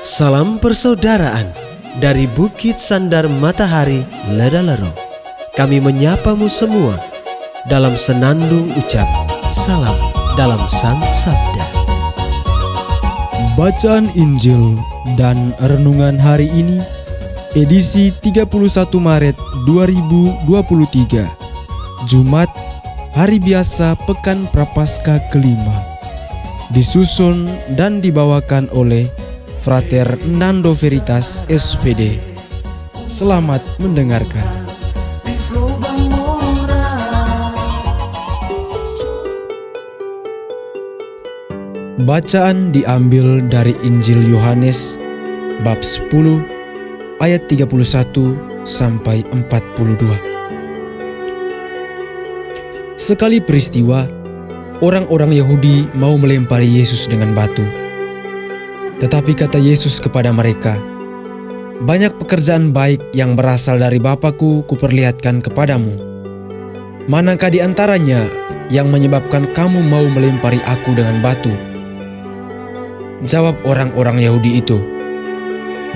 Salam persaudaraan dari Bukit Sandar Matahari Ledalero. Kami menyapamu semua dalam senandung ucap salam dalam Sang Sabda. Bacaan Injil dan renungan hari ini edisi 31 Maret 2023, Jumat, hari biasa Pekan Prapaskah kelima, disusun dan dibawakan oleh Frater Nando Veritas SPD. Selamat mendengarkan. Bacaan diambil dari Injil Yohanes bab 10 ayat 31 sampai 42. Sekali peristiwa, orang-orang Yahudi mau melempari Yesus dengan batu. Tetapi kata Yesus kepada mereka, "Banyak pekerjaan baik yang berasal dari Bapa-Ku kuperlihatkan kepadamu. Manakah di antaranya yang menyebabkan kamu mau melempari Aku dengan batu?" Jawab orang-orang Yahudi itu,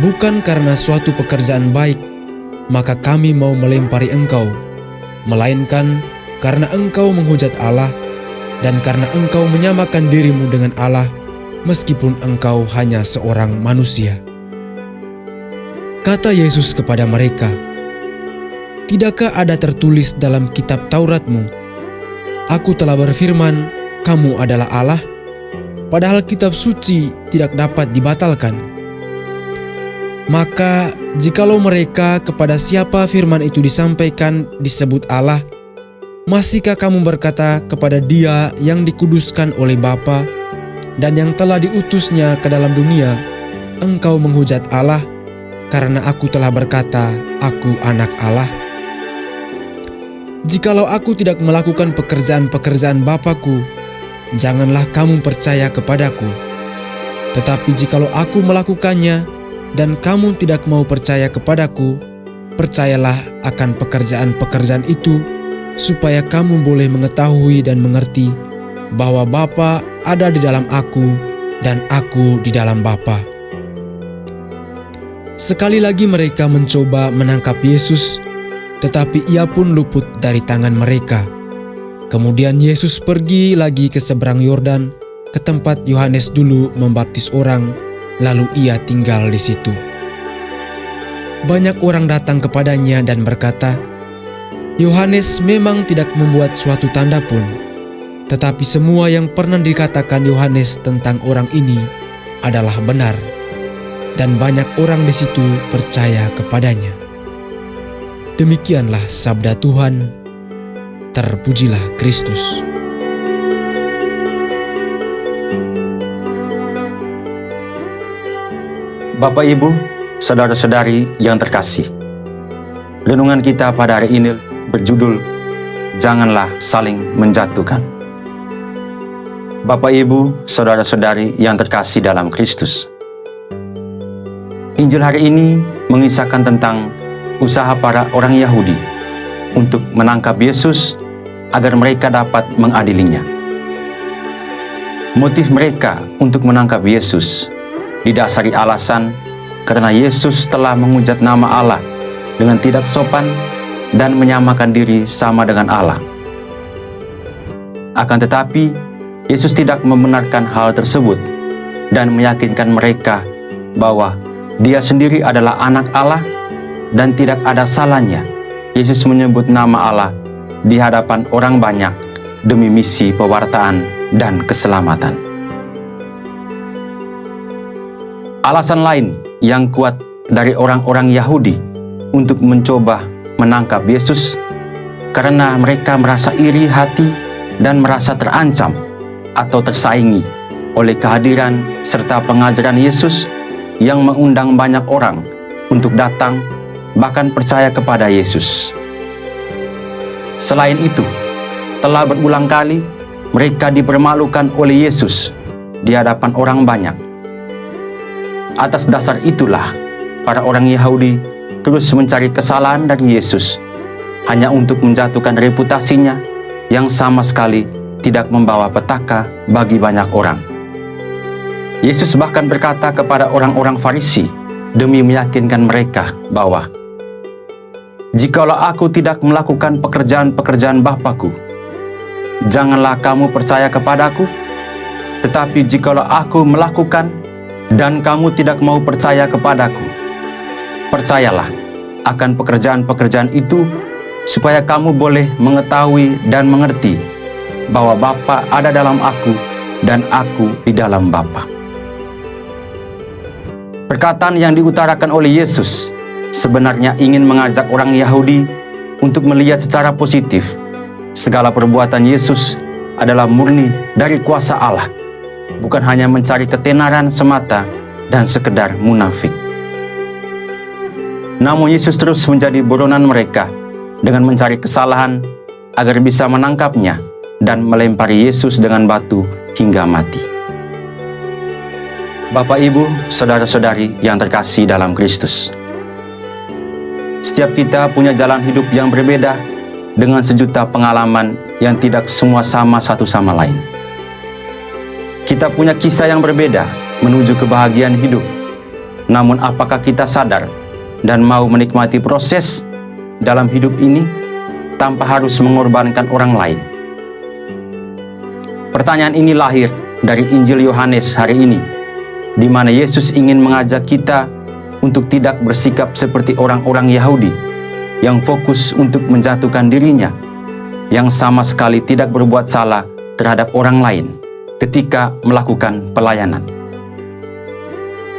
"Bukan karena suatu pekerjaan baik, maka kami mau melempari engkau, melainkan karena engkau menghujat Allah dan karena engkau menyamakan dirimu dengan Allah, meskipun engkau hanya seorang manusia." Kata Yesus kepada mereka, "Tidakkah ada tertulis dalam kitab Tauratmu, Aku telah berfirman, kamu adalah Allah?" Padahal kitab suci tidak dapat dibatalkan. Maka jikalau mereka kepada siapa firman itu disampaikan disebut Allah, masihkah kamu berkata kepada Dia yang dikuduskan oleh Bapa dan yang telah diutusnya ke dalam dunia, engkau menghujat Allah karena Aku telah berkata, Aku anak Allah? Jikalau Aku tidak melakukan pekerjaan-pekerjaan Bapa-Ku, janganlah kamu percaya kepadaku. Tetapi jikalau Aku melakukannya dan kamu tidak mau percaya kepadaku, percayalah akan pekerjaan-pekerjaan itu, supaya kamu boleh mengetahui dan mengerti bahwa Bapa ada di dalam Aku dan Aku di dalam Bapa." Sekali lagi mereka mencoba menangkap Yesus, tetapi Ia pun luput dari tangan mereka. Kemudian Yesus pergi lagi ke seberang Yordan, ke tempat Yohanes dulu membaptis orang, lalu Ia tinggal di situ. Banyak orang datang kepadanya dan berkata, "Yohanes memang tidak membuat suatu tanda pun, tetapi semua yang pernah dikatakan Yohanes tentang orang ini adalah benar." Dan banyak orang di situ percaya kepadanya. Demikianlah sabda Tuhan. Terpujilah Kristus. Bapak, Ibu, saudara-saudari yang terkasih, renungan kita pada hari ini berjudul Janganlah Saling Menjatuhkan. Bapak, Ibu, saudara-saudari yang terkasih dalam Kristus, Injil hari ini mengisahkan tentang usaha para orang Yahudi untuk menangkap Yesus agar mereka dapat mengadilinya. Motif mereka untuk menangkap Yesus didasari alasan karena Yesus telah menghujat nama Allah dengan tidak sopan dan menyamakan diri sama dengan Allah. Akan tetapi, Yesus tidak membenarkan hal tersebut dan meyakinkan mereka bahwa Dia sendiri adalah anak Allah dan tidak ada salahnya Yesus menyebut nama Allah di hadapan orang banyak demi misi pewartaan dan keselamatan. Alasan lain yang kuat dari orang-orang Yahudi untuk mencoba menangkap Yesus karena mereka merasa iri hati dan merasa terancam atau tersaingi oleh kehadiran serta pengajaran Yesus yang mengundang banyak orang untuk datang bahkan percaya kepada Yesus. Selain itu, telah berulang kali mereka dipermalukan oleh Yesus di hadapan orang banyak. Atas dasar itulah, para orang Yahudi terus mencari kesalahan dari Yesus, hanya untuk menjatuhkan reputasinya yang sama sekali tidak membawa petaka bagi banyak orang. Yesus bahkan berkata kepada orang-orang Farisi demi meyakinkan mereka bahwa jikalau aku tidak melakukan pekerjaan-pekerjaan Bapa-Ku, janganlah kamu percaya kepadaku. Tetapi jikalau aku melakukan dan kamu tidak mau percaya kepadaku, percayalah akan pekerjaan-pekerjaan itu, supaya kamu boleh mengetahui dan mengerti bahwa Bapa ada dalam aku dan aku di dalam Bapa. Perkataan yang diutarakan oleh Yesus sebenarnya ingin mengajak orang Yahudi untuk melihat secara positif segala perbuatan Yesus adalah murni dari kuasa Allah, bukan hanya mencari ketenaran semata dan sekedar munafik. Namun Yesus terus menjadi buronan mereka dengan mencari kesalahan agar bisa menangkapnya dan melempari Yesus dengan batu hingga mati. Bapak, Ibu, saudara-saudari yang terkasih dalam Kristus, setiap kita punya jalan hidup yang berbeda dengan sejuta pengalaman yang tidak semua sama satu sama lain. Kita punya kisah yang berbeda menuju kebahagiaan hidup. Namun apakah kita sadar dan mau menikmati proses dalam hidup ini tanpa harus mengorbankan orang lain? Pertanyaan ini lahir dari Injil Yohanes hari ini, di mana Yesus ingin mengajak kita untuk tidak bersikap seperti orang-orang Yahudi yang fokus untuk menjatuhkan dirinya, yang sama sekali tidak berbuat salah terhadap orang lain ketika melakukan pelayanan.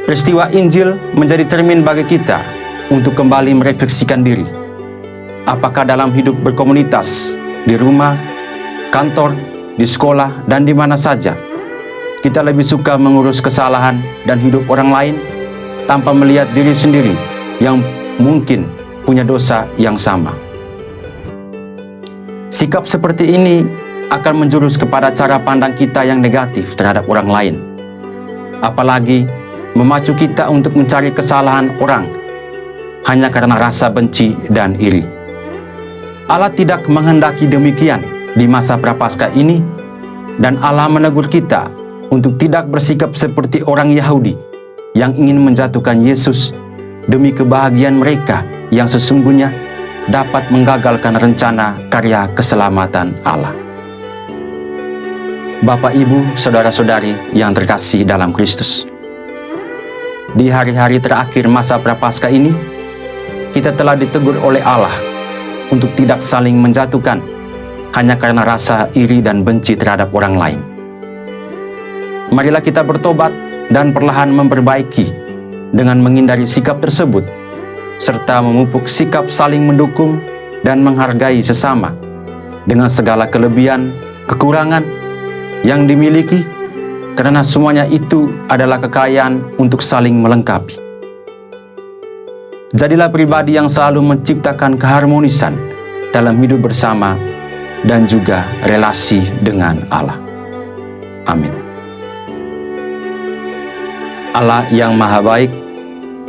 Peristiwa Injil menjadi cermin bagi kita untuk kembali merefleksikan diri. Apakah dalam hidup berkomunitas, di rumah, kantor, di sekolah, dan di mana saja, kita lebih suka mengurus kesalahan dan hidup orang lain tanpa melihat diri sendiri yang mungkin punya dosa yang sama. Sikap seperti ini akan menjurus kepada cara pandang kita yang negatif terhadap orang lain, apalagi memacu kita untuk mencari kesalahan orang hanya karena rasa benci dan iri. Allah tidak menghendaki demikian di masa prapaskah ini, dan Allah menegur kita untuk tidak bersikap seperti orang Yahudi yang ingin menjatuhkan Yesus demi kebahagiaan mereka yang sesungguhnya dapat menggagalkan rencana karya keselamatan Allah. Bapak, Ibu, saudara-saudari yang terkasih dalam Kristus, di hari-hari terakhir masa prapaskah ini, kita telah ditegur oleh Allah untuk tidak saling menjatuhkan hanya karena rasa iri dan benci terhadap orang lain. Marilah kita bertobat dan perlahan memperbaiki dengan menghindari sikap tersebut, serta memupuk sikap saling mendukung dan menghargai sesama dengan segala kelebihan, kekurangan yang dimiliki, karena semuanya itu adalah kekayaan untuk saling melengkapi. Jadilah pribadi yang selalu menciptakan keharmonisan dalam hidup bersama dan juga relasi dengan Allah. Amin. Allah yang Maha Baik,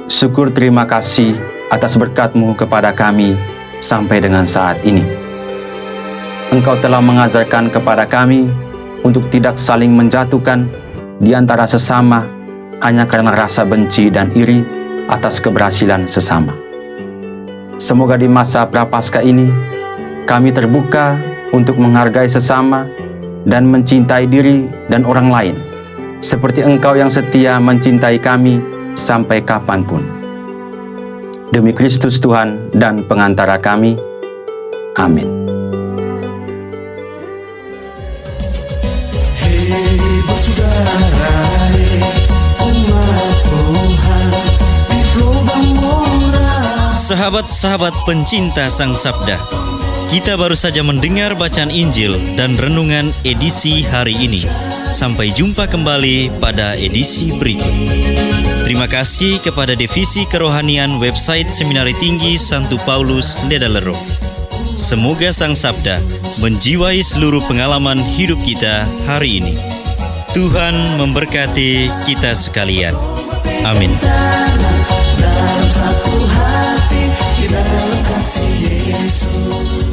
syukur terima kasih atas berkat-Mu kepada kami sampai dengan saat ini. Engkau telah mengajarkan kepada kami untuk tidak saling menjatuhkan di antara sesama hanya karena rasa benci dan iri atas keberhasilan sesama. Semoga di masa prapaskah ini kami terbuka untuk menghargai sesama dan mencintai diri dan orang lain, seperti Engkau yang setia mencintai kami sampai kapanpun. Demi Kristus Tuhan dan pengantara kami. Amin. Hei bersaudara, umat Tuhan, di gelombang murah. Sahabat-sahabat pencinta Sang Sabda, kita baru saja mendengar bacaan Injil dan renungan edisi hari ini. Sampai jumpa kembali pada edisi berikut. Terima kasih kepada Divisi Kerohanian website Seminari Tinggi Santo Paulus Ledalero. Semoga Sang Sabda menjiwai seluruh pengalaman hidup kita hari ini. Tuhan memberkati kita sekalian. Amin. Dalam satu hati, di dalam kasih Yesus.